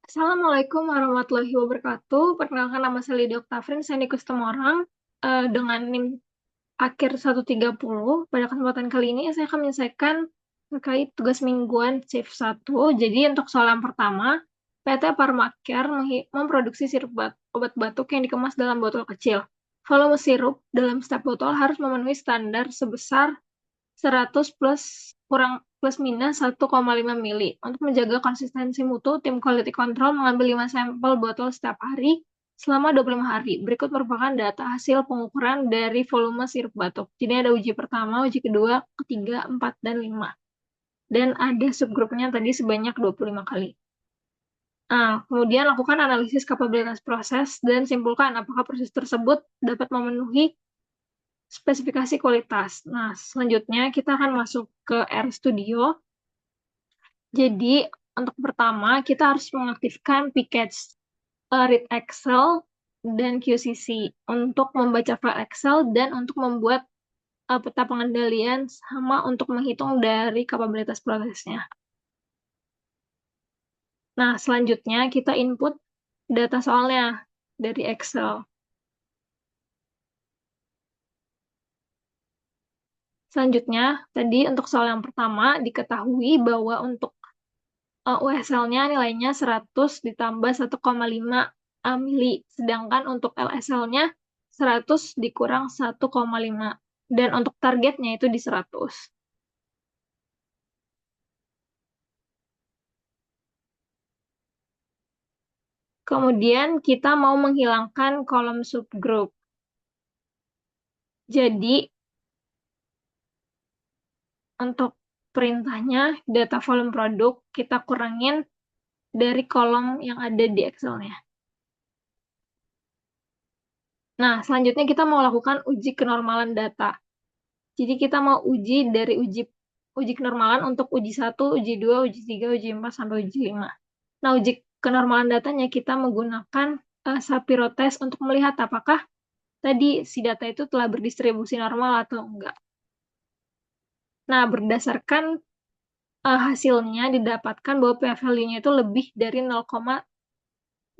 Assalamualaikum warahmatullahi wabarakatuh. Perkenalkan nama saya Lydia Oktavrin, saya Nikus Temorang dengan NIM akhir 130. Pada kesempatan kali ini saya akan menyelesaikan terkait tugas mingguan shift 1. Jadi untuk soal yang pertama, PT Pharmacare memproduksi sirup obat batuk yang dikemas dalam botol kecil. Volume sirup dalam setiap botol harus memenuhi standar sebesar 100 plus minus 1,5 mili. Untuk menjaga konsistensi mutu, tim quality control mengambil 5 sampel botol setiap hari selama 25 hari. Berikut merupakan data hasil pengukuran dari volume sirup batuk. Jadi ada uji pertama, uji kedua, ketiga, 4, dan 5. Dan ada subgrupnya tadi sebanyak 25 kali. Nah, kemudian lakukan analisis kapabilitas proses dan simpulkan apakah proses tersebut dapat memenuhi spesifikasi kualitas. Nah, selanjutnya kita akan masuk ke RStudio. Jadi, untuk pertama, kita harus mengaktifkan package Read Excel dan QCC untuk membaca file Excel dan untuk membuat peta pengendalian sama untuk menghitung dari kapabilitas prosesnya. Nah, selanjutnya kita input data soalnya dari Excel. Selanjutnya, tadi untuk soal yang pertama, diketahui bahwa untuk USL-nya nilainya 100 ditambah 1,5 mili. Sedangkan untuk LSL-nya 100 dikurang 1,5. Dan untuk targetnya itu di 100. Kemudian kita mau menghilangkan kolom subgroup. Jadi untuk perintahnya data volume produk kita kurangin dari kolom yang ada di Excel-nya. Nah, selanjutnya kita mau lakukan uji kenormalan data. Jadi kita mau uji dari uji kenormalan untuk uji 1, uji 2, uji 3, uji 4, sampai uji 5. Nah, uji kenormalan datanya kita menggunakan Shapiro test untuk melihat apakah tadi si data itu telah berdistribusi normal atau enggak. Nah, berdasarkan hasilnya didapatkan bahwa p-value-nya itu lebih dari 0,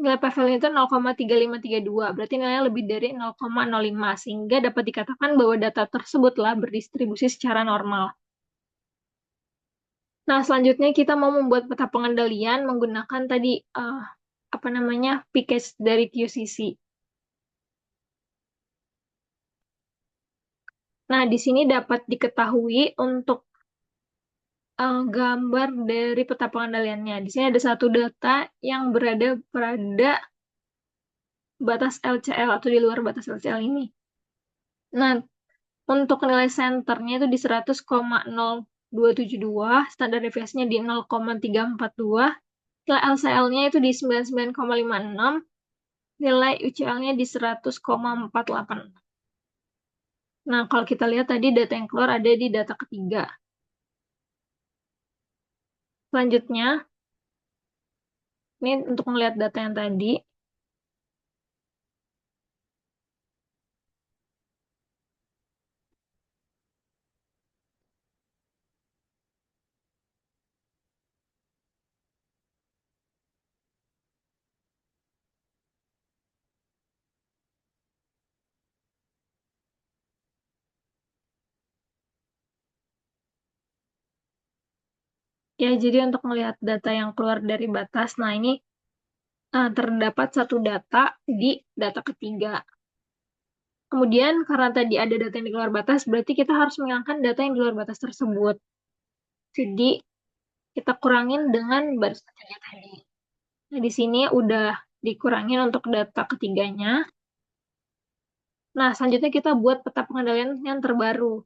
nilai p-value itu 0,3532, berarti nilainya lebih dari 0,05, sehingga dapat dikatakan bahwa data tersebut telah berdistribusi secara normal. Nah, selanjutnya kita mau membuat peta pengendalian menggunakan tadi package dari QCC. Nah, di sini dapat diketahui untuk gambar dari peta pengendaliannya. Di sini ada satu data yang berada pada batas LCL atau di luar batas LCL ini. Nah, untuk nilai centernya itu di 100,0272, standar deviasinya di 0,342, nilai LCL-nya itu di 99,56, nilai UCL-nya di 100,486. Nah, kalau kita lihat tadi data yang keluar ada di data ketiga. Selanjutnya, ini untuk melihat data yang tadi. Ya, jadi untuk melihat data yang keluar dari batas, nah ini terdapat satu data di data ketiga. Kemudian, karena tadi ada data yang di luar batas, berarti kita harus menghilangkan data yang di luar batas tersebut. Jadi, kita kurangin dengan baris ketiga tadi. Nah, di sini udah dikurangin untuk data ketiganya. Nah, selanjutnya kita buat peta pengendalian yang terbaru.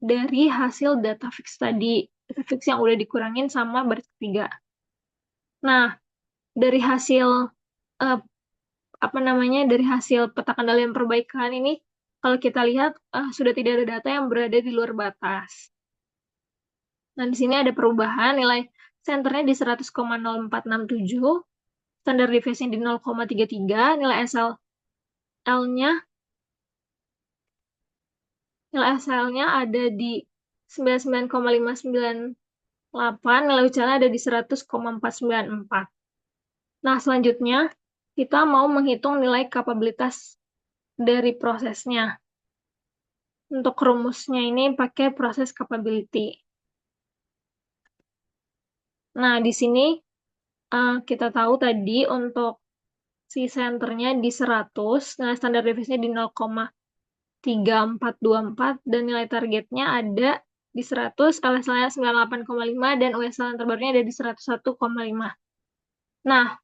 Dari hasil data fix tadi, data fix yang udah dikurangin sama baris ketiga. Nah, dari hasil eh, dari hasil peta kendalian perbaikan ini, kalau kita lihat sudah tidak ada data yang berada di luar batas. Nah, di sini ada perubahan nilai centernya di 100,0467, standar deviasinya di 0,33, nilai SL-nya ada di 99,598, nilai UCL ada di 100,494. Nah, selanjutnya kita mau menghitung nilai kapabilitas dari prosesnya. Untuk rumusnya ini pakai proses capability. Nah, di sini kita tahu tadi untuk si senternya di 100, nilai standar deviasinya di 0,3424, dan nilai targetnya ada di 100, LSL-nya 98,5, dan USL yang terbarunya ada di 101,5. Nah,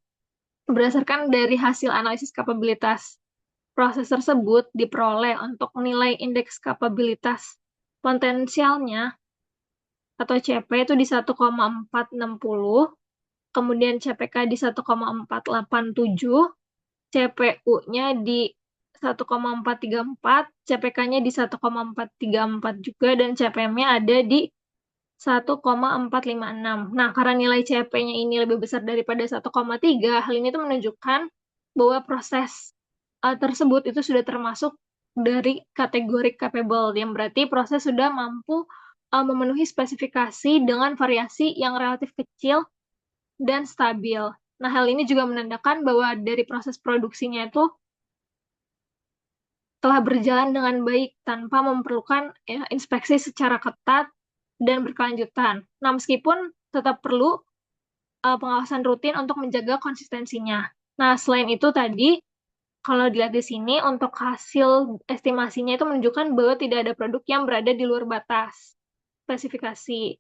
berdasarkan dari hasil analisis kapabilitas proses tersebut diperoleh untuk nilai indeks kapabilitas potensialnya atau CP itu di 1,460, kemudian CPK di 1,487, CPU-nya di 1,434, CPK-nya di 1,434 juga, dan CPM-nya ada di 1,456. Nah, karena nilai CP-nya ini lebih besar daripada 1,3, hal ini tuh menunjukkan bahwa proses tersebut itu sudah termasuk dari kategori capable, yang berarti proses sudah mampu memenuhi spesifikasi dengan variasi yang relatif kecil dan stabil. Nah, hal ini juga menandakan bahwa dari proses produksinya itu telah berjalan dengan baik tanpa memerlukan inspeksi secara ketat dan berkelanjutan. Nah, meskipun tetap perlu pengawasan rutin untuk menjaga konsistensinya. Nah, selain itu tadi, kalau dilihat di sini, untuk hasil estimasinya itu menunjukkan bahwa tidak ada produk yang berada di luar batas spesifikasi.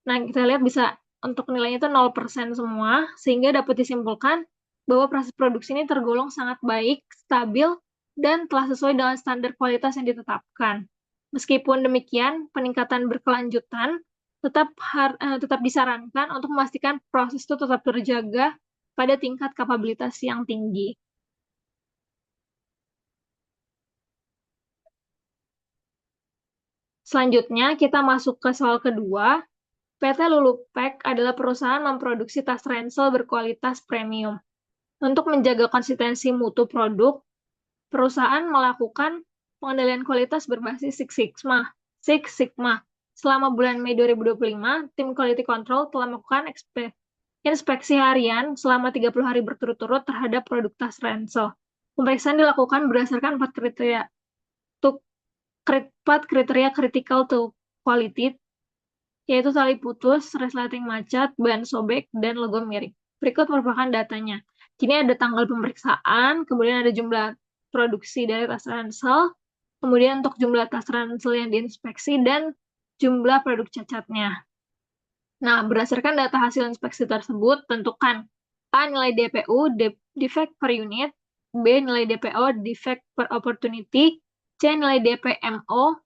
Nah, kita lihat bisa untuk nilainya itu 0% semua, sehingga dapat disimpulkan bahwa proses produksi ini tergolong sangat baik, stabil, dan telah sesuai dengan standar kualitas yang ditetapkan. Meskipun demikian, peningkatan berkelanjutan tetap disarankan untuk memastikan proses itu tetap terjaga pada tingkat kapabilitas yang tinggi. Selanjutnya, kita masuk ke soal kedua. PT Lulupek adalah perusahaan memproduksi tas ransel berkualitas premium. Untuk menjaga konsistensi mutu produk, perusahaan melakukan pengendalian kualitas berbasis Six Sigma. Selama bulan Mei 2025, tim Quality Control telah melakukan inspeksi harian selama 30 hari berturut-turut terhadap produk tas ransel. Pemeriksaan dilakukan berdasarkan 4 kriteria critical to quality, yaitu tali putus, resleting macet, ban sobek, dan logo miring. Berikut merupakan datanya. Jadi ada tanggal pemeriksaan, kemudian ada jumlah produksi dari tas ransel, kemudian untuk jumlah tas ransel yang diinspeksi, dan jumlah produk cacatnya. Nah, berdasarkan data hasil inspeksi tersebut, tentukan A. Nilai DPU, defect per unit, B. Nilai DPO, defect per opportunity, C. Nilai DPMO,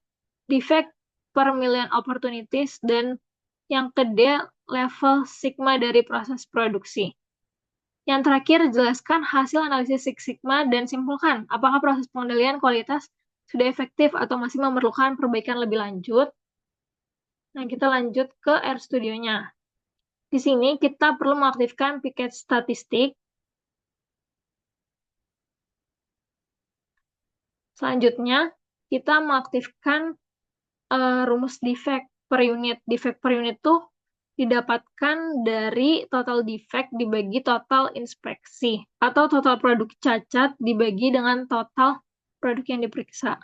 defect per million opportunities, dan yang kedua, level sigma dari proses produksi. Yang terakhir, jelaskan hasil analisis Six Sigma dan simpulkan apakah proses pengendalian kualitas sudah efektif atau masih memerlukan perbaikan lebih lanjut. Nah, kita lanjut ke RStudio-nya. Di sini kita perlu mengaktifkan piket statistik. Selanjutnya, kita mengaktifkan rumus defect per unit. Defect per unit itu didapatkan dari total defect dibagi total inspeksi, atau total produk cacat dibagi dengan total produk yang diperiksa.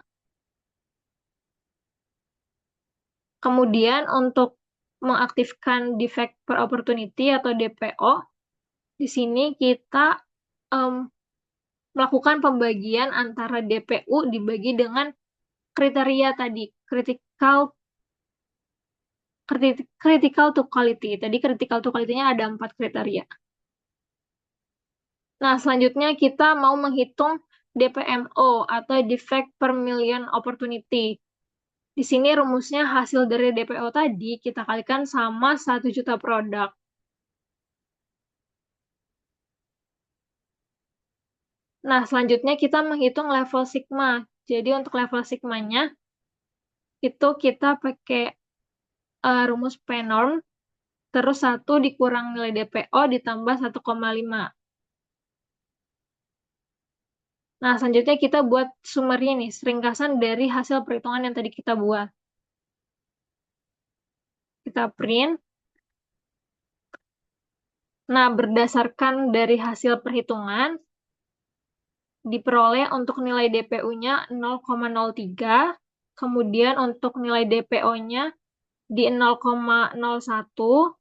Kemudian untuk mengaktifkan defect per opportunity atau DPO, di sini kita melakukan pembagian antara DPU dibagi dengan kriteria tadi, critical to quality. Tadi critical to quality-nya ada 4 kriteria. Nah, selanjutnya kita mau menghitung DPMO atau defect per million opportunity. Di sini rumusnya hasil dari DPO tadi kita kalikan sama 1 juta produk. Nah, selanjutnya kita menghitung level sigma. Jadi untuk level sigmanya itu kita pakai rumus P-norm, terus 1 dikurang nilai DPO ditambah 1,5. Nah, selanjutnya kita buat summary nih, ringkasan dari hasil perhitungan yang tadi kita buat. Kita print. Nah, berdasarkan dari hasil perhitungan, diperoleh untuk nilai DPU-nya 0,03, kemudian untuk nilai DPO-nya di 0,01,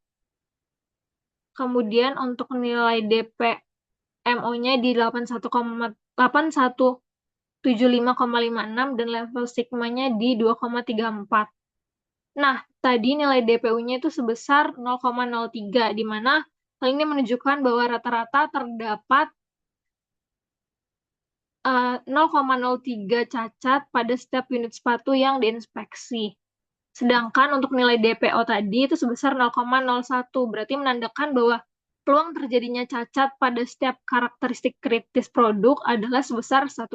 kemudian untuk nilai DPMO-nya di 81,75,56 dan level sigma-nya di 2,34. Nah, tadi nilai DPU-nya itu sebesar 0,03, di mana hal ini menunjukkan bahwa rata-rata terdapat 0,03 cacat pada setiap unit sepatu yang diinspeksi. Sedangkan untuk nilai DPO tadi itu sebesar 0,01, berarti menandakan bahwa peluang terjadinya cacat pada setiap karakteristik kritis produk adalah sebesar 1%.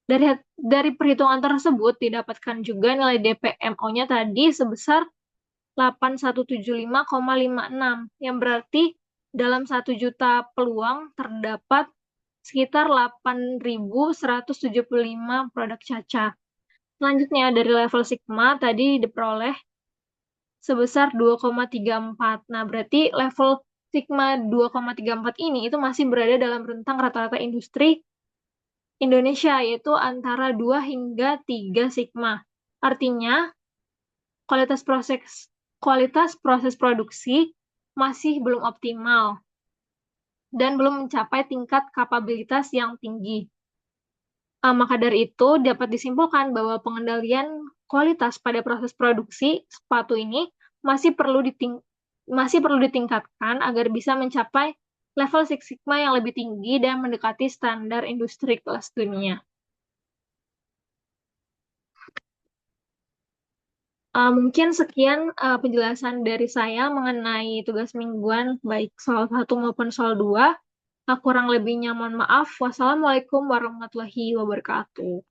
Dari perhitungan tersebut didapatkan juga nilai DPMO-nya tadi sebesar 8175,56, yang berarti dalam 1 juta peluang terdapat sekitar 8.175 produk cacat. Selanjutnya, dari level sigma tadi diperoleh sebesar 2,34. Nah, berarti level sigma 2,34 ini itu masih berada dalam rentang rata-rata industri Indonesia, yaitu antara 2 hingga 3 sigma. Artinya, kualitas proses produksi masih belum optimal dan belum mencapai tingkat kapabilitas yang tinggi. Maka dari itu, dapat disimpulkan bahwa pengendalian kualitas pada proses produksi sepatu ini masih perlu ditingkatkan agar bisa mencapai level Six Sigma yang lebih tinggi dan mendekati standar industri kelas dunia. Mungkin sekian penjelasan dari saya mengenai tugas mingguan, baik soal 1 maupun soal 2. Kurang lebihnya mohon maaf. Wassalamualaikum warahmatullahi wabarakatuh.